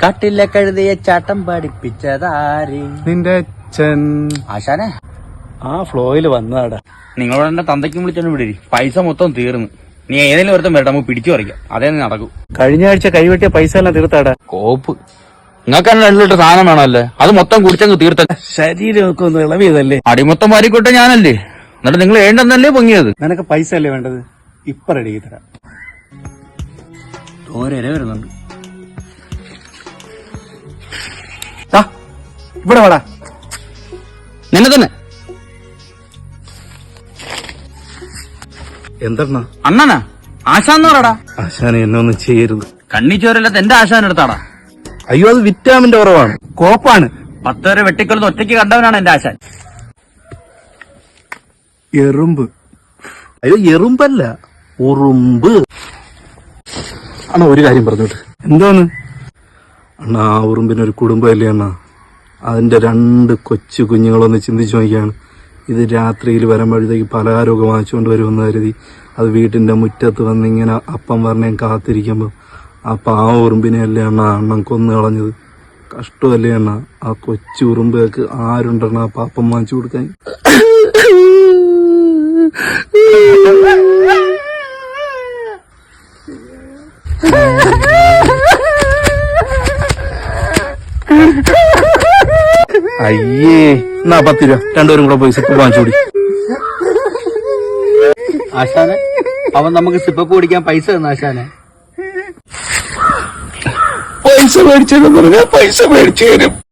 കാട്ടിലെ കഴുതിയെ ചാട്ടം പഠിപ്പിച്ചതാര്? നിന്റെ അച്ഛൻ. ആശാനെ ആ ഫ്ലോയിൽ വന്നതാടാ. നിങ്ങളോട് എന്റെ തന്തയ്ക്കും വിളിച്ചോണ്ട് വിടരി. പൈസ മൊത്തം തീർന്നു. നീ ഏതെങ്കിലും ഒരുത്തം വരട്ടെ, നമുക്ക് പിടിച്ചു പറിക്കാം. അതേ നടക്കും. കഴിഞ്ഞ ആഴ്ച കൈവെട്ടിയ പൈസ എല്ലാം തീർത്താടാ. കോപ്പ് നിങ്ങൾക്ക് 2 ലിറ്റർ സാധനം വേണമല്ലേ? അത് മൊത്തം കുടിച്ചങ്ങ് തീർത്ത. ശരീരമൊക്കെ ഒന്ന് ഇളവിയതല്ലേ. അടിമൊത്തം വാരിക്കൊട്ടെ ഞാനല്ലേ? എന്നിട്ട് നിങ്ങൾ ഏണ്ടെന്നല്ലേ പൊങ്ങിയത്? നിനക്ക് പൈസ അല്ലേ വേണ്ടത്? ഇപ്പൊ റെഡി ചെയ്ത് തരാം. തോരര വരുന്നുണ്ട്. ഇവിടെ വാടാ. നിന്നെ തന്നെ. എന്തെണ്ണ അണ്ണനാ? ആശാന്ന് പറടാ. ആശാനെ എന്നെ ഒന്നും ചെയ്യരുത്. കണ്ണിച്ചോരല്ലാത്ത എന്റെ ആശാൻ എടുത്താടാ. അയ്യോ, അത് വിറ്റാമിന്റെ കുറവാണ്, കോപ്പാണ്. 10 വരെ വെട്ടിക്കൊള്ളുന്ന ഒറ്റയ്ക്ക് കണ്ടവനാണ് എന്റെ ആശാൻ. എറുമ്പ്. അയ്യോ, എറുമ്പല്ല, ഉറുമ്പ്. അണ്ണാ ഒരു കാര്യം പറഞ്ഞോട്ടെ. എന്തോന്ന് അണ്ണാ? ആ ഉറുമ്പിനൊരു കുടുംബമല്ലേ അണ്ണാ? അതിന്റെ 2 കൊച്ചു കുഞ്ഞുങ്ങളൊന്ന് ചിന്തിച്ചു നോക്കിയാണ്. ഇത് രാത്രിയിൽ വരുമ്പോഴത്തേക്ക് പലഹാരമൊക്കെ വാങ്ങിച്ചുകൊണ്ട് വരുമെന്ന് കരുതി അത് വീട്ടിന്റെ മുറ്റത്ത് വന്നിങ്ങനെ അപ്പം പറഞ്ഞ് കാത്തിരിക്കുമ്പോ ആ പാവ ഉറുമ്പിനെയല്ലേ അണ്ണൻ കൊന്നു കളഞ്ഞത്. കഷ്ടമല്ലേ അണ്ണ? ആ കൊച്ചു ഉറുമ്പേക്ക് ആരുണ്ടെണ്ണ ആ പാപ്പം വാങ്ങിച്ചു കൊടുക്കാൻ? അയ്യേ, എന്നാ 10 രൂപ, 2 പേരും കൂടെ പോയി സിപ്പ് വാങ്ങിച്ചു കൂടി. ആശാനെ, അവൻ നമുക്ക് സിപ്പപ്പ് കുടിക്കാൻ പൈസ തന്ന ആശാനെ. പൈസ മേടിച്ചെന്ന് പറഞ്ഞാൽ പൈസ മേടിച്ചു തരും.